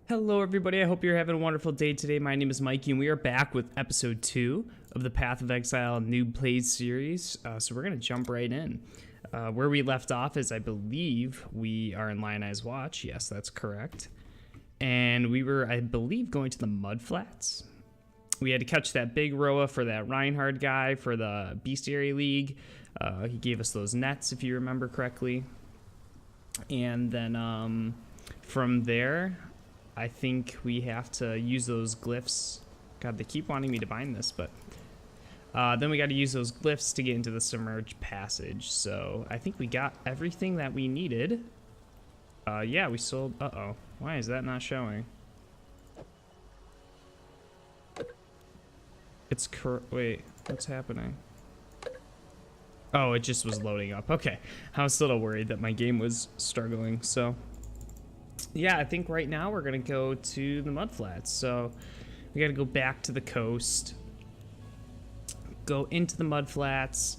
Hello everybody, I hope you're having a wonderful day today. My name is Mikey and we are back with episode 2 of the Path of Exile Noob Plays series. So we're going to jump right in. Where we left off is, I believe, we are in Lyonnaise Watch. Yes, that's correct. And we were, I believe, going to the mud flats. We had to catch that big Roa for that Reinhardt guy for the Bestiary League. He gave us those nets, if you remember correctly. And then from there, I think we have to use those glyphs. God, they keep wanting me to bind this, but then we got to use those glyphs to get into the submerge passage. So I think we got everything that we needed. Yeah, we sold. Uh-oh. Why is that not showing? It's wait, what's happening? Oh, it just was loading up. Okay, I was a little worried that my game was struggling. So yeah, I think right now we're gonna go to the mud flats. So we gotta go back to the coast, go into the mud flats,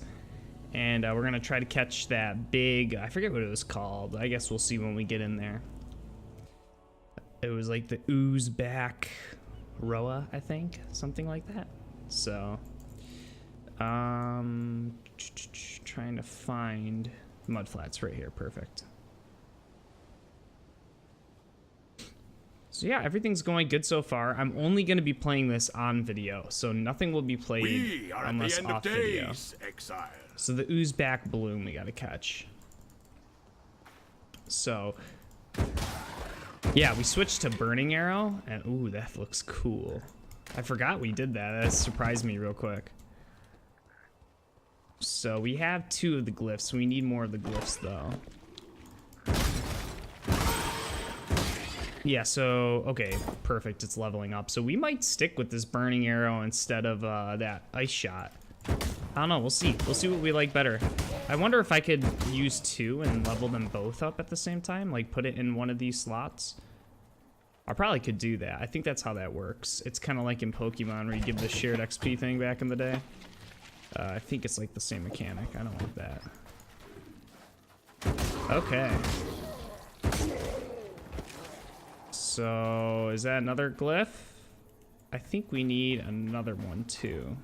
and we're gonna try to catch that big, I forget what it was called. I guess we'll see when we get in there. It was like the ooze back Roa, I think, something like that. So trying to find mud flats right here. Perfect. So yeah, everything's going good so far. I'm only going to be playing this on video, so nothing will be played unless off video. Exile. So the ooze back bloom we got to catch. So yeah, we switched to burning arrow, and ooh, that looks cool. I forgot we did that. That surprised me real quick. So we have 2 of the glyphs. We need more of the glyphs though. Yeah, so, okay, perfect, it's leveling up. So we might stick with this burning arrow instead of that ice shot. I don't know, we'll see. We'll see what we like better. I wonder if I could use 2 and level them both up at the same time, like put it in one of these slots. I probably could do that. I think that's how that works. It's kind of like in Pokemon where you give the shared XP thing back in the day. I think it's like the same mechanic. I don't like that. Okay. So, is that another glyph? I think we need another one too.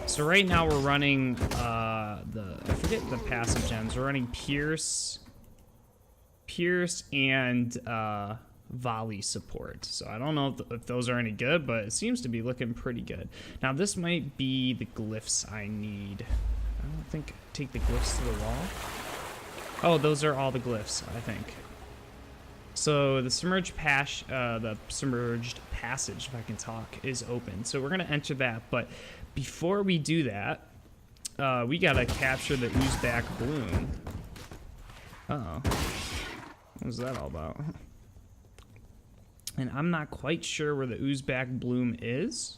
So right now we're running I forget the passive gems. We're running Pierce and Volley support. So I don't know if those are any good, but it seems to be looking pretty good. Now this might be the glyphs I need. I don't think take the glyphs to the wall. Oh, those are all the glyphs, I think. So the submerged passage, if I can talk, is open. So we're gonna enter that, but before we do that, we gotta capture the ooze back bloom. Uh-oh. What was that all about? And I'm not quite sure where the ooze back bloom is.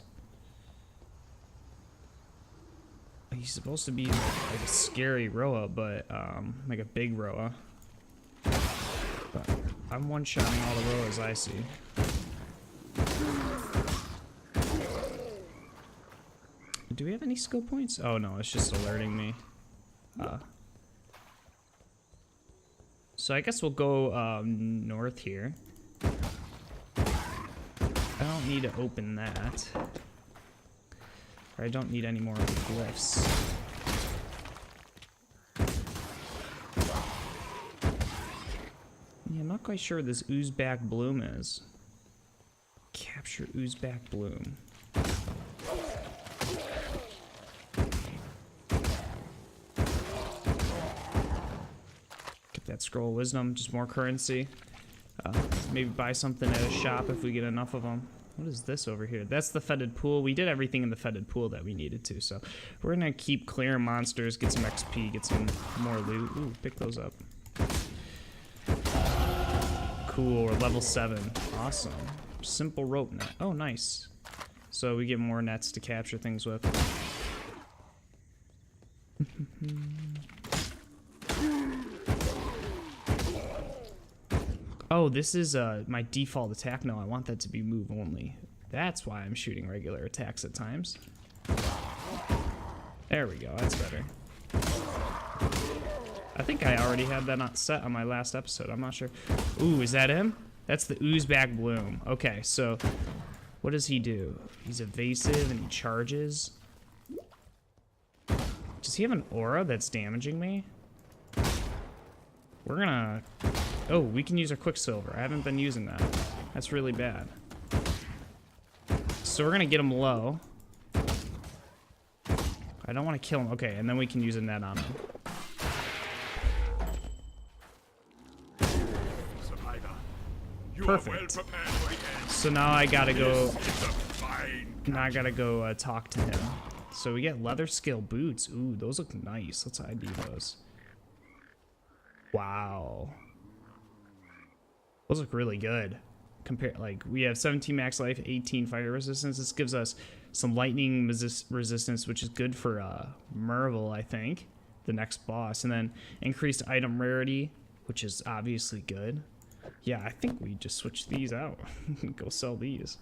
He's supposed to be like a scary Roa, but like a big Roa. But I'm one-shotting all the Roas I see. Do we have any skill points? Oh no, it's just alerting me. So I guess we'll go north here. I don't need to open that. I don't need any more of the glyphs. Yeah, I'm not quite sure where this ooze back bloom is. Capture ooze back bloom. Get that scroll of wisdom, just more currency. Maybe buy something at a shop if we get enough of them. What is this over here? That's the fetid pool. We did everything in the fetid pool that we needed to, so we're gonna keep clearing monsters, get some XP, get some more loot. Ooh, pick those up. Cool, we're level 7. Awesome. Simple rope net. Oh, nice. So we get more nets to capture things with. Oh, this is my default attack. No, I want that to be move only. That's why I'm shooting regular attacks at times. There we go, that's better. I think I already had that not set on my last episode. I'm not sure. Ooh, is that him? That's the Oozebag Bloom. Okay, so what does he do? He's evasive and he charges. Does he have an aura that's damaging me? We're gonna... Oh, we can use our Quicksilver. I haven't been using that. That's really bad. So we're gonna get him low. I don't want to kill him. Okay, and then we can use a net on him. Perfect. So now I gotta go. Now I gotta go talk to him. So we get leather scale boots. Ooh, those look nice. Let's ID those. Wow. Those look really good. Compare, like, we have 17 max life, 18 fire resistance. This gives us some lightning resistance, which is good for Mervil, I think, the next boss. And then increased item rarity, which is obviously good. Yeah, I think we just switch these out. Go sell these.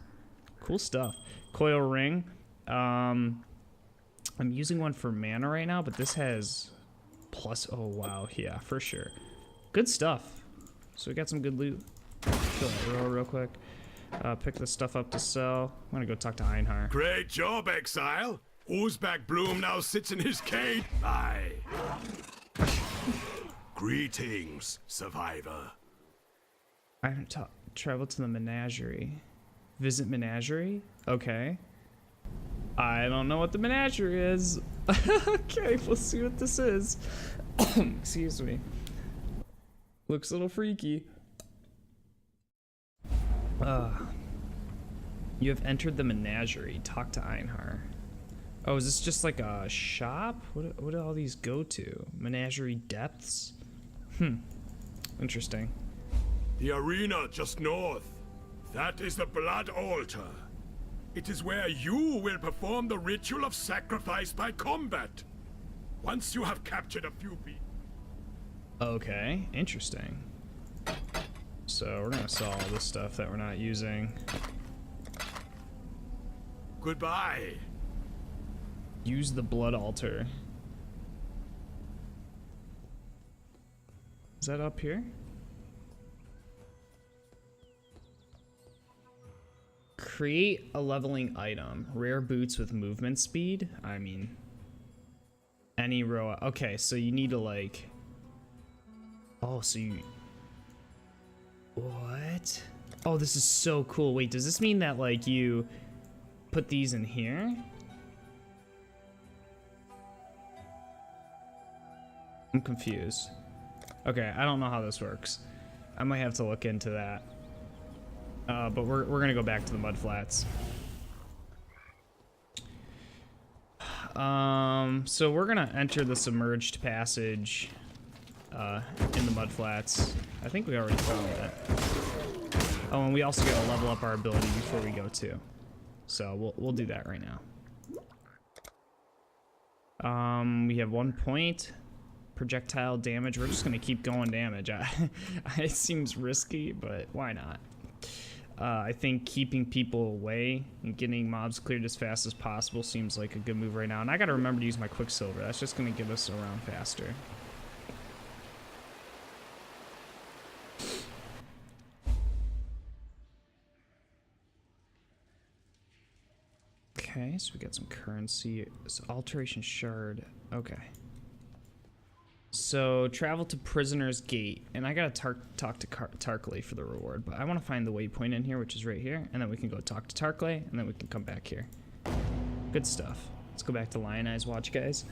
Cool stuff. Coil ring. I'm using one for mana right now, but this has plus. Oh wow, yeah, for sure. Good stuff. So we got some good loot. Kill that row real quick. Pick this stuff up to sell. I'm gonna go talk to Einhar. Great job, Exile. Oozebag Bloom now sits in his cage. Aye. Greetings, survivor. I haven't traveled to the menagerie. Visit menagerie? Okay. I don't know what the menagerie is. Okay, we'll see what this is. Excuse me. Looks a little freaky. You have entered the menagerie. Talk to Einhar. Oh, is this just like a shop? What do all these go to? Menagerie depths? Interesting. The arena just north. That is the blood altar. It is where you will perform the ritual of sacrifice by combat. Once you have captured a few people. Okay, interesting. So we're gonna sell all this stuff that we're not using. Goodbye. Use the blood altar. Is that up here? Create a leveling item. Rare boots with movement speed. I mean, any row. Okay, so you need to like. Oh, so you. What? Oh, this is so cool. Wait, does this mean that like you put these in here? I'm confused. Okay, I don't know how this works. I might have to look into that. But we're gonna go back to the mud flats. So we're gonna enter the submerged passage in the mud flats. I think we already found it. Oh, and we also gotta level up our ability before we go too. So we'll do that right now. We have 1 point. Projectile damage. We're just gonna keep going damage. It seems risky, but why not? I think keeping people away and getting mobs cleared as fast as possible seems like a good move right now. And I gotta remember to use my Quicksilver. That's just gonna get us around faster. Okay, so we got some currency. So alteration shard. Okay. So travel to Prisoner's Gate, and I gotta talk to Tarkley for the reward, but I want to find the waypoint in here, which is right here, and then we can go talk to Tarkley, and then we can come back here. Good stuff. Let's go back to Lyonnaise watch, guys.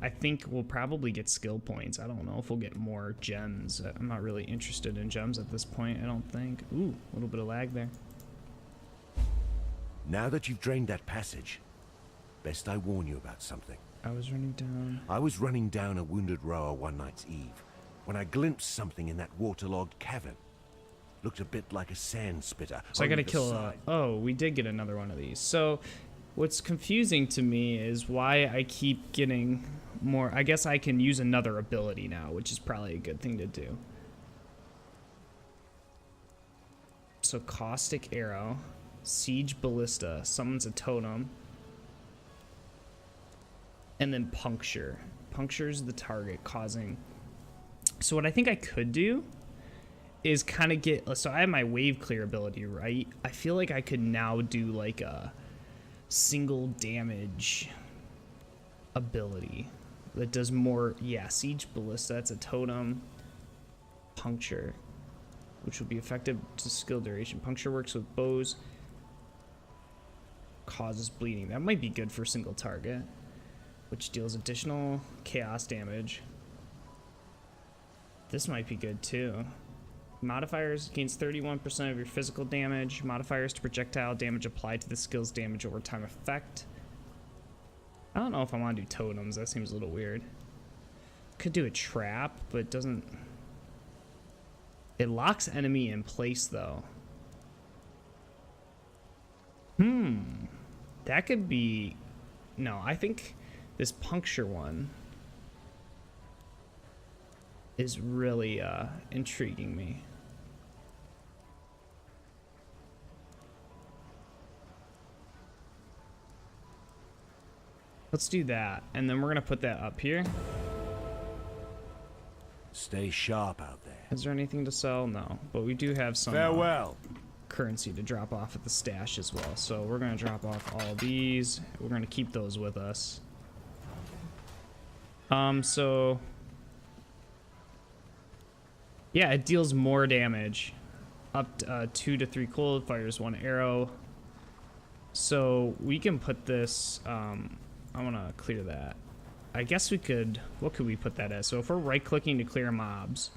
I think we'll probably get skill points. I don't know if we'll get more gems. I'm not really interested in gems at this point, I don't think. Ooh, a little bit of lag there. Now that you've drained that passage, best I warn you about something. I was running down a wounded rower one night's eve when I glimpsed something in that waterlogged cavern. Looked a bit like a sand spitter. So I gotta kill oh, we did get another one of these. So what's confusing to me is why I keep getting more. I guess I can use another ability now, which is probably a good thing to do. So Caustic Arrow, Siege Ballista, summons a totem. And then Puncture. punctures the target, causing... So what I think I could do is kind of get... So I have my wave clear ability, right? I feel like I could now do like a single damage ability that does more... Yeah, Siege Ballista, that's a totem. Puncture, which will be effective to skill duration. Puncture works with bows. Causes bleeding. That might be good for single target, which deals additional chaos damage. This might be good too. Modifiers gains 31% of your physical damage. Modifiers to projectile damage applied to the skill's damage over time effect. I don't know if I want to do totems. That seems a little weird. Could do a trap, but it doesn't... It locks enemy in place though. That could be... No, I think this puncture one is really intriguing me. Let's do that, and then we're gonna put that up here. Stay sharp out there. Is there anything to sell? No, but we do have some Farewell. Currency to drop off at the stash as well. So we're gonna drop off all these. We're gonna keep those with us. So yeah, it deals more damage. Up to 2 to 3 cold, fires 1 arrow. So we can put this. I want to clear that. I guess we could. What could we put that as? So if we're right-clicking to clear mobs,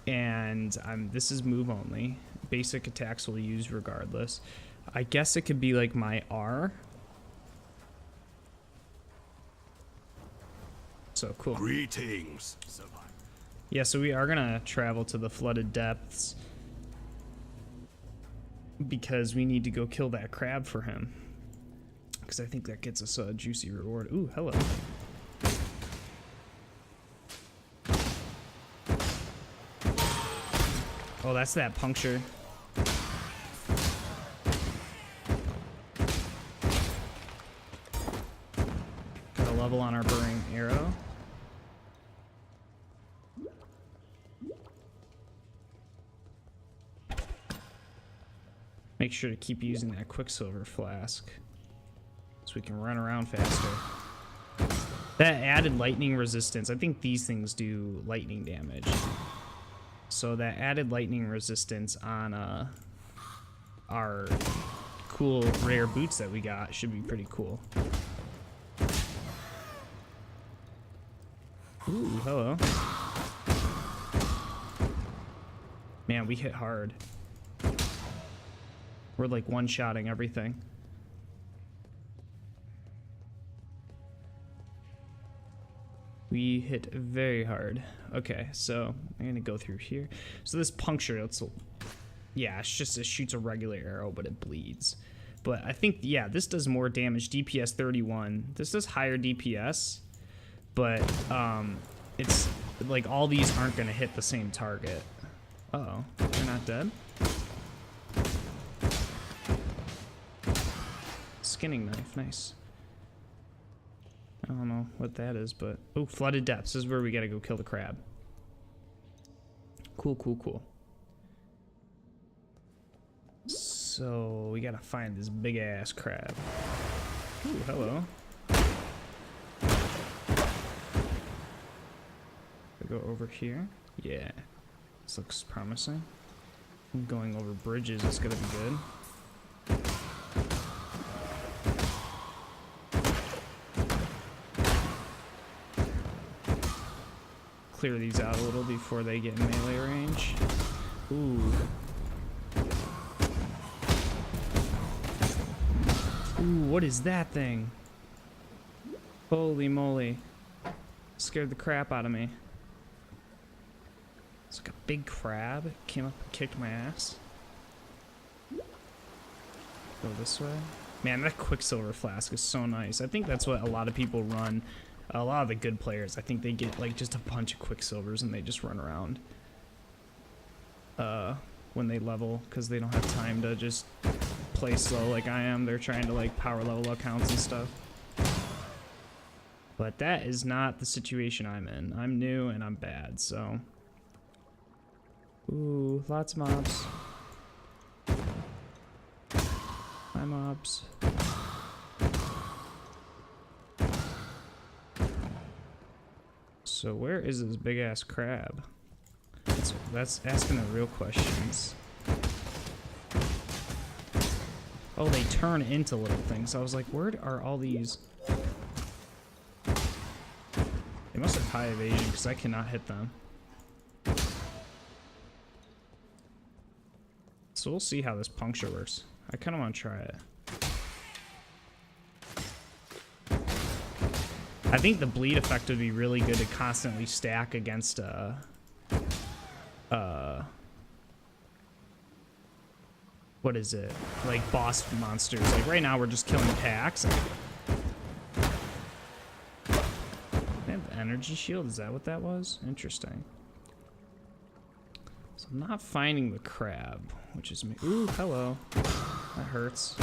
and this is move only. Basic attacks will use regardless. I guess it could be like my R. So cool. Greetings. Yeah, so we are gonna travel to the flooded depths because we need to go kill that crab for him. Because I think that gets us a juicy reward. Ooh, hello. Oh, that's that puncture. Got a level on our burning arrow. Make sure to keep using that Quicksilver flask so we can run around faster. That added lightning resistance. I think these things do lightning damage. So that added lightning resistance on our cool rare boots that we got should be pretty cool. Ooh, hello. Man, we hit hard. We're like one-shotting everything. We hit very hard. Okay, so I'm gonna go through here. So this puncture, yeah, it's just, it shoots a regular arrow, but it bleeds. But I think, yeah, this does more damage. DPS 31. This does higher DPS, but it's like all these aren't gonna hit the same target. Uh-oh, they're not dead? Skinning knife, nice. I don't know what that is, but... Oh, flooded depths. This is where we gotta go kill the crab. Cool, cool, cool. So, we gotta find this big-ass crab. Ooh, hello. We go over here. Yeah. This looks promising. Going over bridges is gonna be good. Clear these out a little before they get in melee range. Ooh. Ooh, what is that thing? Holy moly. Scared the crap out of me. It's like a big crab. It came up and kicked my ass. Go this way. Man, that Quicksilver flask is so nice. I think that's what a lot of people run. A lot of the good players, I think they get like just a bunch of Quicksilvers and they just run around when they level because they don't have time to just play slow like I am. They're trying to like power level accounts and stuff. But that is not the situation I'm in. I'm new and I'm bad, so. Ooh, lots of mobs. Hi, mobs. So where is this big ass crab? That's asking the real questions. Oh, they turn into little things. I was like, where are all these? They must have high evasion because I cannot hit them. So we'll see how this puncture works. I kind of want to try it. I think the bleed effect would be really good to constantly stack against what is it? Like boss monsters. Like right now we're just killing packs. They have the energy shield, is that what that was? Interesting. So I'm not finding the crab, which is me. Ooh, hello. That hurts.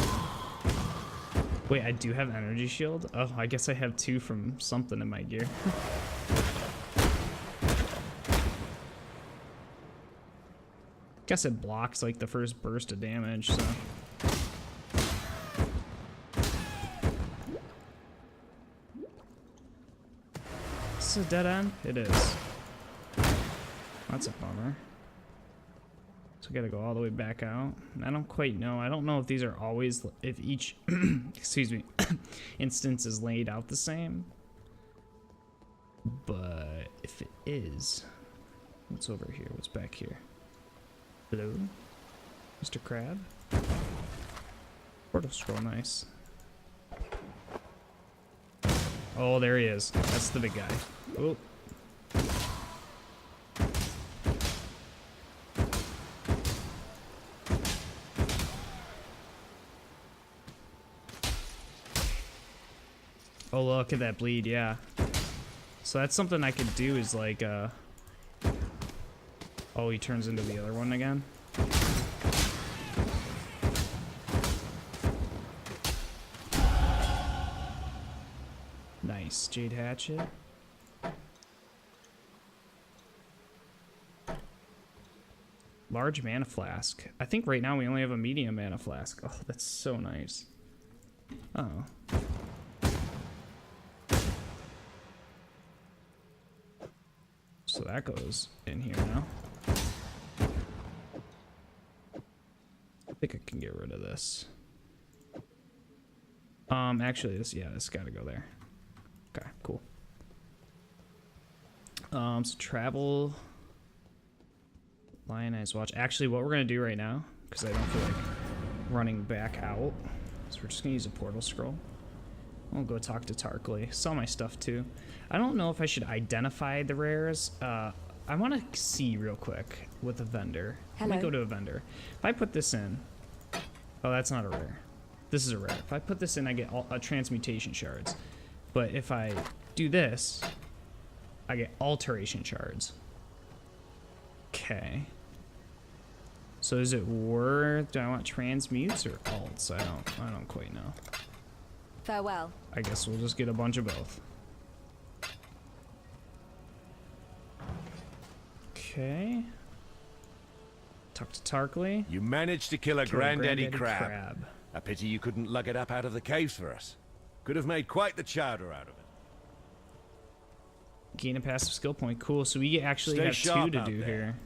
Wait, I do have energy shield? Oh, I guess I have 2 from something in my gear. Guess it blocks like the first burst of damage, so. This is a dead end? It is. That's a bummer. So we gotta go all the way back out. I don't quite know. I don't know if these are always, if each, excuse me, instance is laid out the same. But if it is, what's over here? What's back here? Hello? Mr. Crab? Portal scroll, nice. Oh, there he is. That's the big guy. Oh. Oh, look at that bleed, yeah. So that's something I could do is like, oh, he turns into the other one again. Nice, Jade Hatchet. Large mana flask. I think right now we only have a medium mana flask. Oh, that's so nice. Oh. So that goes in here now. I think I can get rid of this. Actually, this gotta go there. Okay, cool. So travel. Lyonnaise watch. Actually, what we're gonna do right now, because I don't feel like running back out, so we're just gonna use a portal scroll. I'll go talk to Tarkley. Sell my stuff too. I don't know if I should identify the rares. I want to see real quick with a vendor. Hello. Let me go to a vendor. If I put this in, oh, that's not a rare. This is a rare. If I put this in, I get all, transmutation shards. But if I do this, I get alteration shards. Okay. So is it worth? Do I want transmutes or alts? I don't quite know. Farewell. I guess we'll just get a bunch of both. Okay. Talk to Tarkley. You managed to kill a granddaddy crab. crab. A pity you couldn't lug it up out of the caves for us. Could have made quite the chowder out of it. Gain a passive skill point. Cool. So we actually have 2 to do here.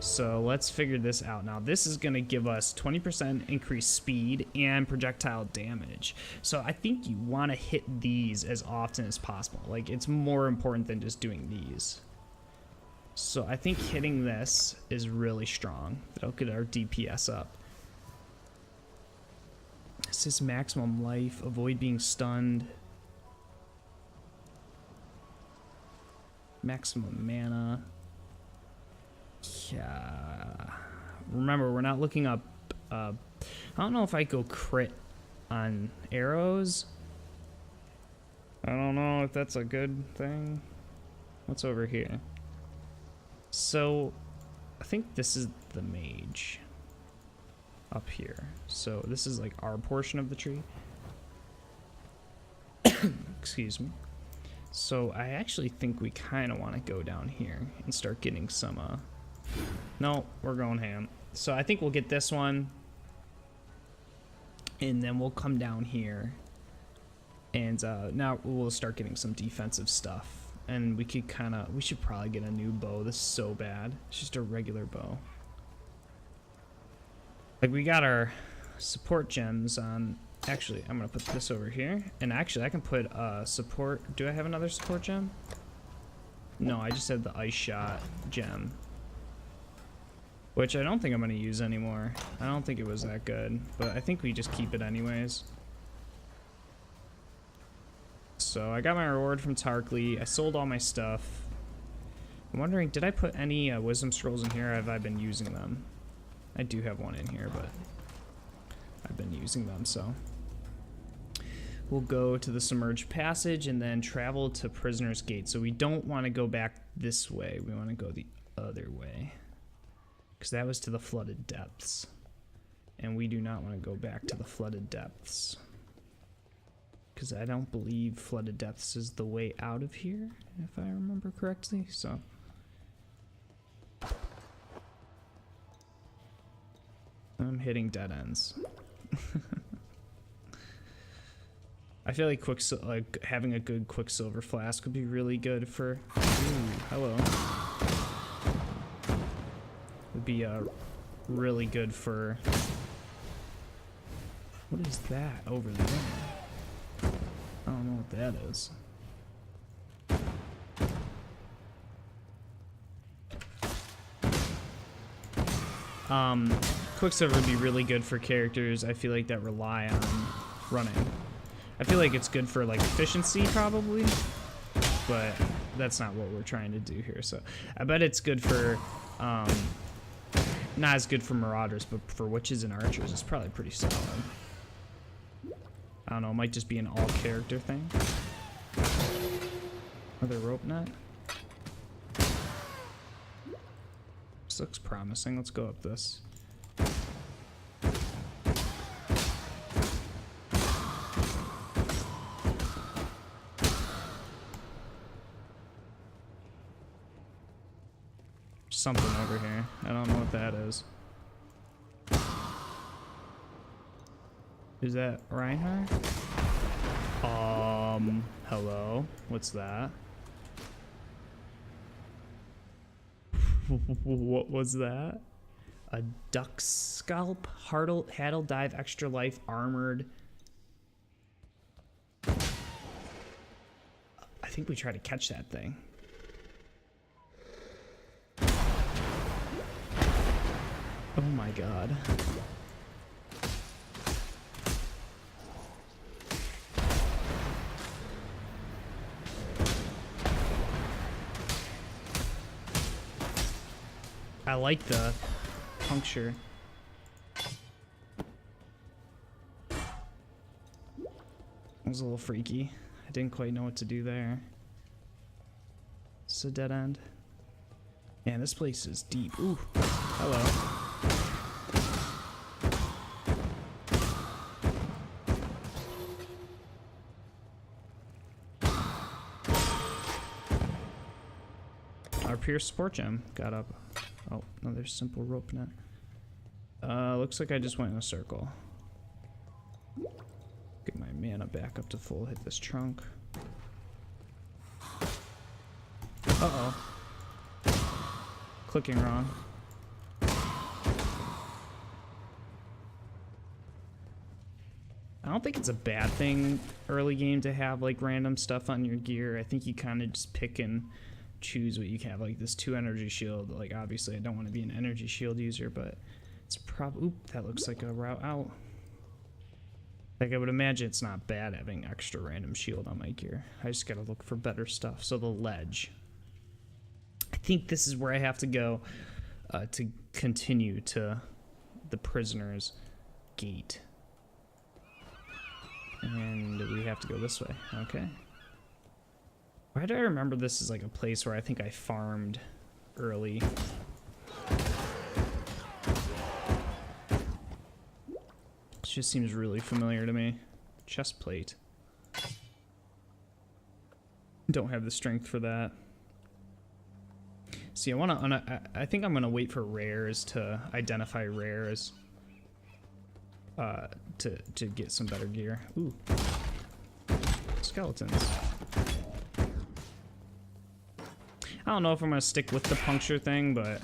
So let's figure this out. Now this is going to give us 20% increased speed and projectile damage. So I think you want to hit these as often as possible. Like it's more important than just doing these. So I think hitting this is really strong. That'll get our DPS up. This is maximum life. Avoid being stunned. Maximum mana. Yeah. Remember, we're not looking up. I don't know if I go crit on arrows. I don't know if that's a good thing. What's over here? So, I think this is the mage up here. So this is like our portion of the tree. Excuse me. So I actually think we kind of want to go down here and start getting some, no, we're going ham. So I think we'll get this one, and then we'll come down here, and now we'll start getting some defensive stuff. And we could we should probably get a new bow. This is so bad. It's just a regular bow. Like, we got our support gems on. Actually, I'm gonna put this over here, and actually I can put support. Do I have another support gem? No, I just had the ice shot gem, which I don't think I'm gonna use anymore. I don't think it was that good, but I think we just keep it anyways. So I got my reward from Tarkly. I sold all my stuff. I'm wondering, did I put any wisdom scrolls in here, or have I been using them? I do have one in here, but I've been using them, so. We'll go to the submerged passage and then travel to Prisoner's Gate. So we don't want to go back this way. We want to go the other way, because that was to the flooded depths. And we do not want to go back to the flooded depths, because I don't believe flooded depths is the way out of here, if I remember correctly. So I'm hitting dead ends. I feel like having a good Quicksilver flask would be really good for. Ooh, hello. Would be really good for. What is that over there? I don't know what that is. Quicksilver would be really good for characters, I feel like, that rely on running. I feel like it's good for like efficiency probably, but that's not what we're trying to do here. So I bet it's good for, not as good for Marauders, but for Witches and Archers, it's probably pretty solid. I don't know, it might just be an all character thing. Another rope net. This looks promising. Let's go up this. Something over here. I don't know what that is. Is that Reinhardt? Hello? What's that? What was that? A duck scalp? Haddle dive, extra life, armored. I think we try to catch that thing. Oh my god. I like the puncture. That was a little freaky. I didn't quite know what to do there. It's a dead end. Man, this place is deep. Ooh, hello. Our Pierce Sport Gem got up. Oh, another simple rope net. Looks like I just went in a circle. Get my mana back up to full, hit this trunk. Uh-oh. Clicking wrong. I don't think it's a bad thing early game to have like random stuff on your gear. I think you kind of just pick and choose what you can have, like this 2 energy shield. Like, obviously I don't want to be an energy shield user, but it's probably, oop, that looks like a route out. Like, I would imagine it's not bad having extra random shield on my gear. I just gotta look for better stuff. So the ledge, I think this is where I have to go to continue to the Prisoner's Gate, and we have to go this way. Okay. Why do I remember this is like a place where I think I farmed early? It just seems really familiar to me. Chest plate. Don't have the strength for that. See, I think I'm gonna wait for rares to identify rares. To get some better gear. Ooh. Skeletons. I don't know if I'm gonna stick with the puncture thing, but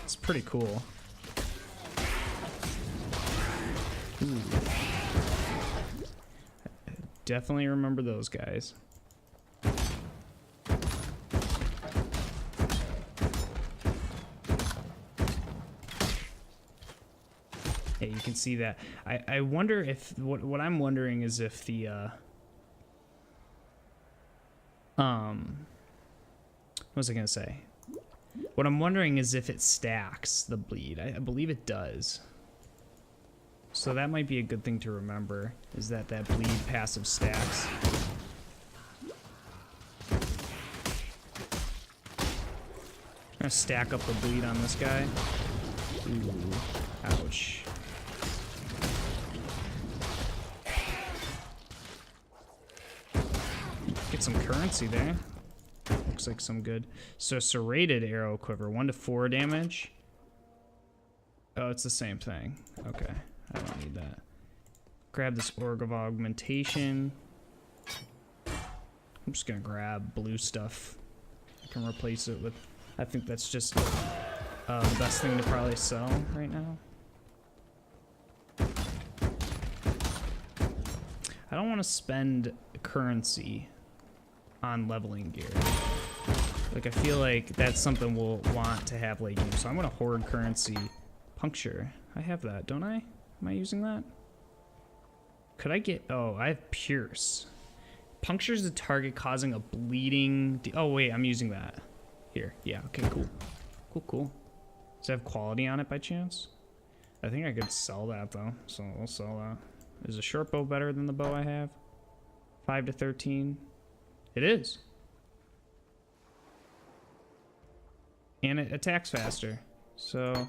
it's pretty cool. Ooh. Definitely remember those guys. Hey, you can see that. I wonder if what I'm wondering is if the what was I gonna say? What I'm wondering is if it stacks the bleed. I believe it does. So that might be a good thing to remember, is that bleed passive stacks. I'm gonna stack up the bleed on this guy. Ooh, ouch. Get some currency there. Looks like some good. So serrated arrow quiver, 1 to 4 damage. Oh, it's the same thing. Okay, I don't need that. Grab this org of augmentation. I'm just gonna grab blue stuff. I can replace it with. I think that's just the best thing to probably sell right now. I don't want to spend currency on leveling gear. Like, I feel like that's something we'll want to have late game. So I'm gonna hoard currency. Puncture. I have that, don't I? Am I using that? Could I get... Oh, I have Pierce. Punctures the target, causing a bleeding... Oh, wait, I'm using that. Here. Yeah, okay, cool. Cool. Does it have quality on it by chance? I think I could sell that, though. So I'll sell that. Is a short bow better than the bow I have? 5 to 13. It is. And it attacks faster. So...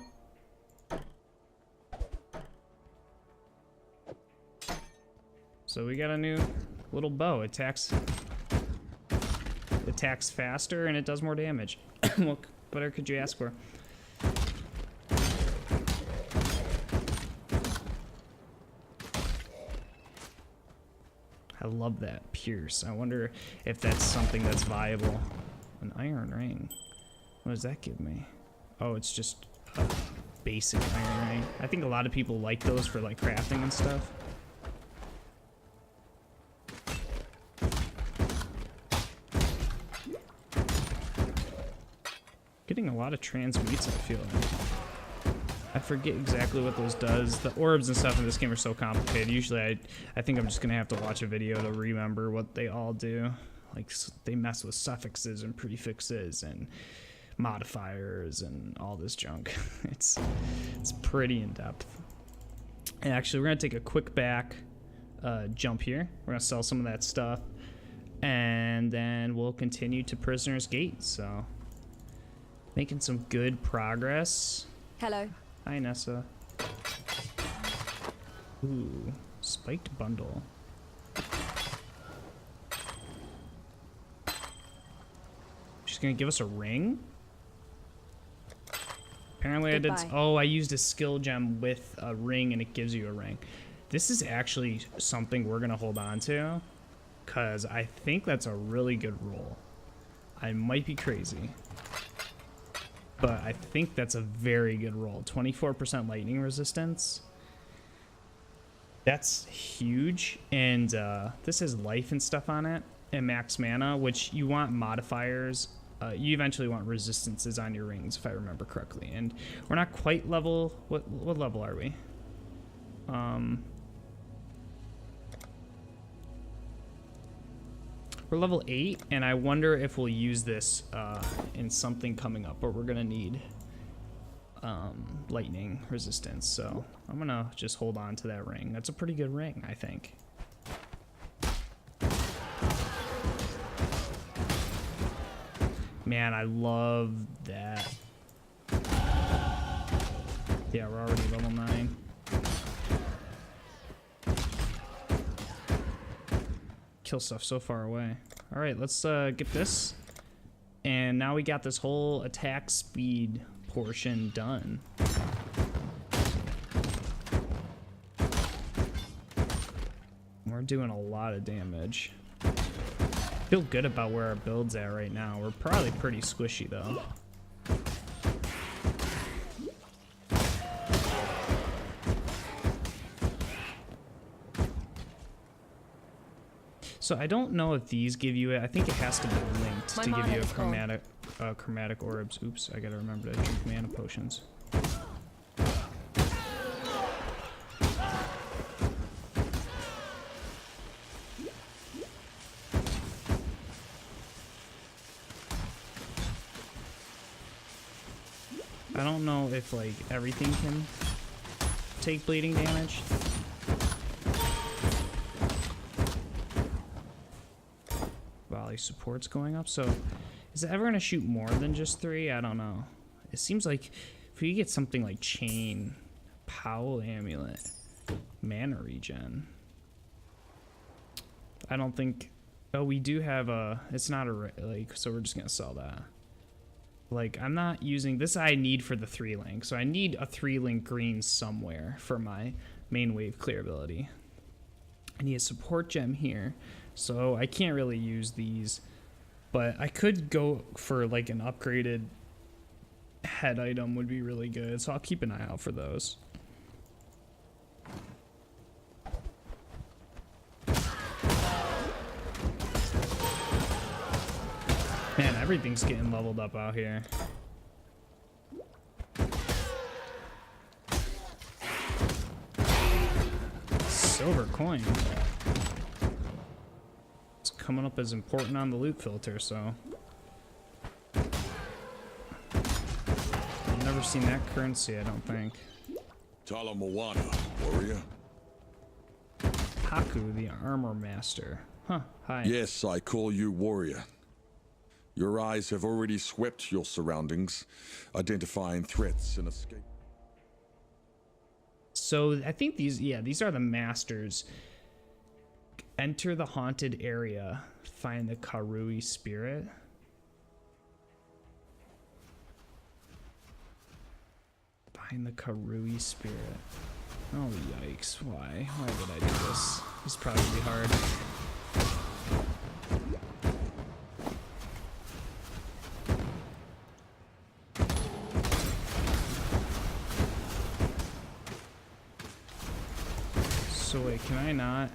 So we got a new little bow. It attacks faster and it does more damage. What better could you ask for? I love that Pierce. I wonder if that's something that's viable. An iron ring. What does that give me? Oh, it's just a basic iron ring. I think a lot of people like those for like crafting and stuff. Getting a lot of transmutes, I feel like. I forget exactly what those does. The orbs and stuff in this game are so complicated. Usually I think I'm just gonna have to watch a video to remember what they all do. Like, they mess with suffixes and prefixes and modifiers and all this junk. It's pretty in-depth. And actually, we're gonna take a quick back jump here. We're gonna sell some of that stuff, and then we'll continue to Prisoner's Gate. So, making some good progress. Hello. Hi, Nessa. Ooh, spiked bundle. She's gonna give us a ring? Apparently I did. Oh, I used a skill gem with a ring and it gives you a ring. This is actually something we're gonna hold on to, because I think that's a really good roll. I might be crazy, but I think that's a very good roll. 24% lightning resistance. That's huge. And this has life and stuff on it, and max mana, which you want modifiers. You eventually want resistances on your rings, if I remember correctly. And we're not quite level. What level are we? We're level 8, and I wonder if we'll use this in something coming up, but we're gonna need lightning resistance. So I'm gonna just hold on to that ring. That's a pretty good ring, I think. Man, I love that. Yeah, we're already level 9. Kill stuff so far away. All right, let's get this. And now we got this whole attack speed portion done. We're doing a lot of damage. Feel good about where our build's at right now. We're probably pretty squishy though. So I don't know if these give you it. I think it has to be linked to give you a chromatic orbs. Oops, I gotta remember to drink mana potions. I don't know if like everything can take bleeding damage. Volley support's going up, so is it ever gonna shoot more than just 3? I don't know. It seems like if we get something like chain, Powell amulet, mana regen. I don't think. Oh, we do have a. It's not a like, so we're just gonna sell that. Like, I'm not using this. I need for the 3-link, so I need a 3-link green somewhere for my main wave clear ability. I need a support gem here, so I can't really use these, but I could go for like an upgraded head item would be really good, so I'll keep an eye out for those. Man, everything's getting leveled up out here. Silver coin. It's coming up as important on the loot filter, so. I've never seen that currency, I don't think. Talamoana, warrior. Haku, the armor master. Huh, hi. Yes, I call you warrior. Your eyes have already swept your surroundings, identifying threats and escape. So I think these are the masters. Enter the haunted area, find the Karui spirit. Find the Karui spirit. Oh yikes, why? Why would I do this? This is probably hard. So wait, can I not?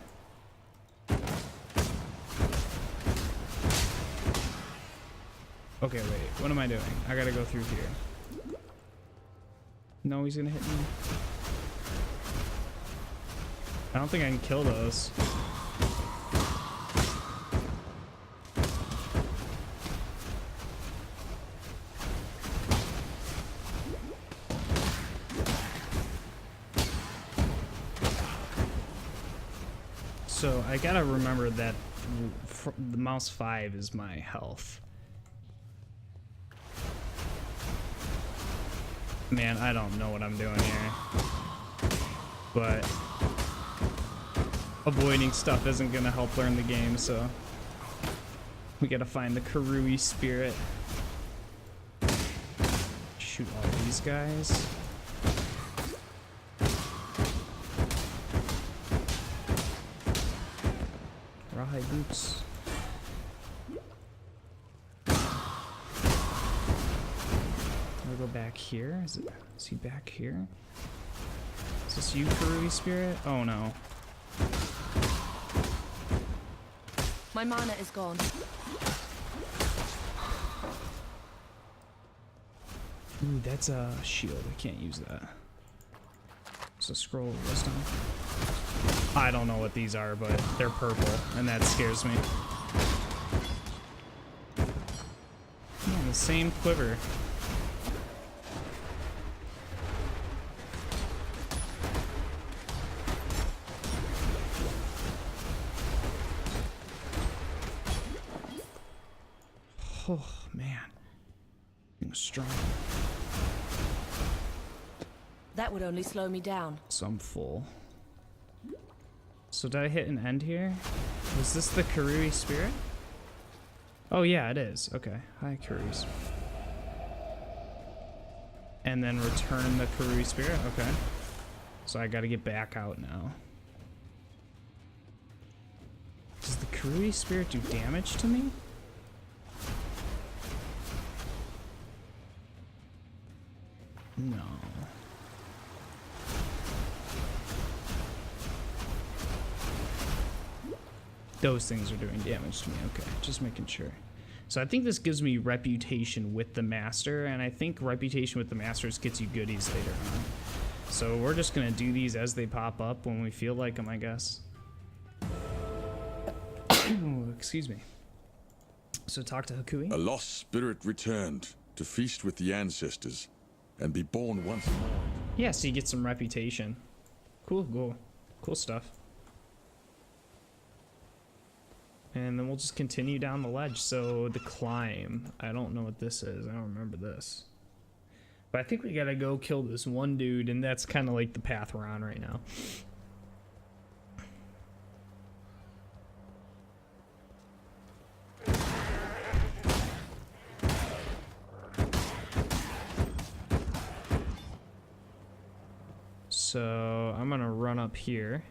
Okay, wait, what am I doing? I gotta go through here. No, he's gonna hit me. I don't think I can kill those. So I gotta remember that the mouse 5 is my health. Man, I don't know what I'm doing here. But avoiding stuff isn't gonna help learn the game, so we gotta find the Karui spirit. Shoot all these guys. Rawhide boots. I'll go back here. Is he back here? Is this you, Karui spirit? Oh no. My mana is gone. Ooh, that's a shield. I can't use that. It's a scroll of wisdom. I don't know what these are, but they're purple, and that scares me. Yeah, the same quiver. Oh, man. Being strong. That would only slow me down. So I'm full. So did I hit an end here? Was this the Karui spirit? Oh yeah, it is. Okay. Hi, Karus. And then return the Karui spirit. Okay. So I gotta get back out now. Does the Karui spirit do damage to me? No. Those things are doing damage to me. Okay, just making sure. So I think this gives me reputation with the master, and I think reputation with the masters gets you goodies later on. So we're just gonna do these as they pop up when we feel like them, I guess. Excuse me. So talk to Hakui. A lost spirit returned to feast with the ancestors and be born once more. Yeah, so you get some reputation. Cool stuff. And then we'll just continue down the ledge. So the climb, I don't know what this is. I don't remember this. But I think we gotta go kill this one dude, and that's kind of like the path we're on right now. So I'm gonna run up here,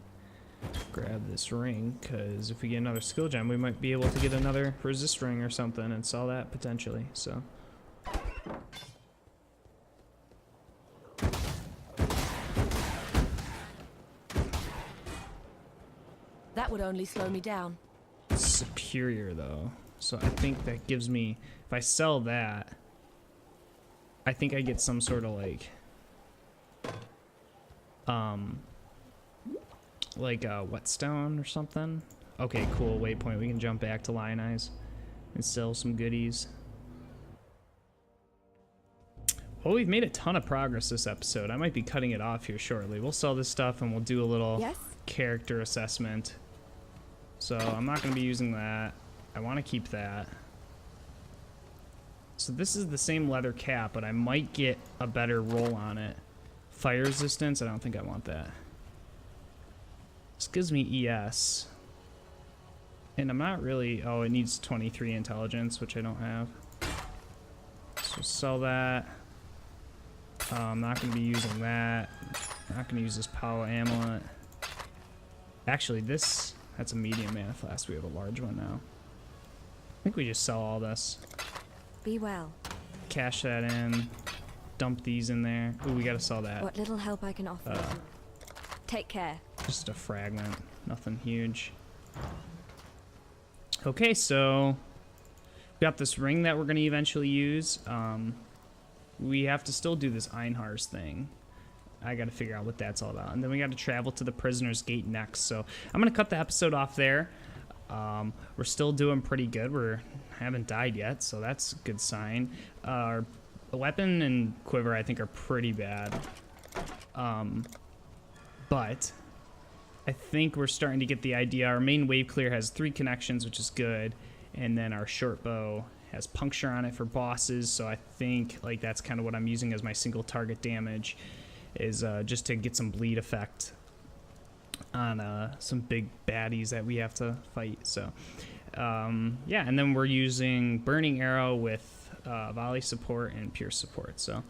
grab this ring, because if we get another skill gem, we might be able to get another resist ring or something and sell that potentially. So That would only slow me down. superior though, so I think that gives me, if I sell that, I think I get some sort of like a whetstone or something. Okay, cool. Waypoint. We can jump back to Lyonnaise and sell some goodies. Well, we've made a ton of progress this episode. I might be cutting it off here shortly. We'll sell this stuff and we'll do a little character assessment. So I'm not going to be using that. I want to keep that. So this is the same leather cap, but I might get a better roll on it. Fire resistance, I don't think I want that. This gives me ES. And I'm not really, oh, it needs 23 intelligence, which I don't have. So sell that. I'm not going to be using that. I'm not going to use this power amulet. Actually, that's a medium mana flask. We have a large one now. I think we just sell all this. Be well. Cash that in. Dump these in there. Ooh, we gotta sell that. What little help I can offer. Take care. Just a fragment. Nothing huge. Okay, so we got this ring that we're gonna eventually use. We have to still do this Einhar's thing. I gotta figure out what that's all about. And then we gotta travel to the Prisoner's Gate next. So I'm gonna cut the episode off there. We're still doing pretty good. We haven't died yet, so that's a good sign. Our weapon and quiver, I think, are pretty bad. But I think we're starting to get the idea. Our main wave clear has 3 connections, which is good. And then our short bow has puncture on it for bosses. So I think like that's kind of what I'm using as my single target damage, is just to get some bleed effect on some big baddies that we have to fight. So yeah, and then we're using Burning Arrow with volley support and pierce support. So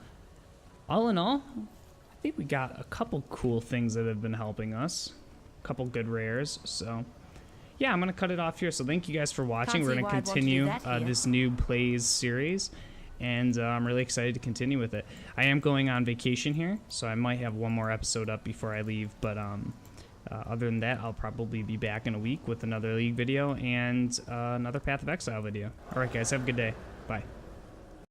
all in all, I think we got a couple cool things that have been helping us, a couple good rares. So yeah, I'm gonna cut it off here. So thank you guys for watching. We're gonna continue this Noob Plays series, and I'm really excited to continue with it. I am going on vacation here, so I might have one more episode up before I leave, but other than that, I'll probably be back in a week with another League video and another Path of Exile video. Alright guys, have a good day. Bye.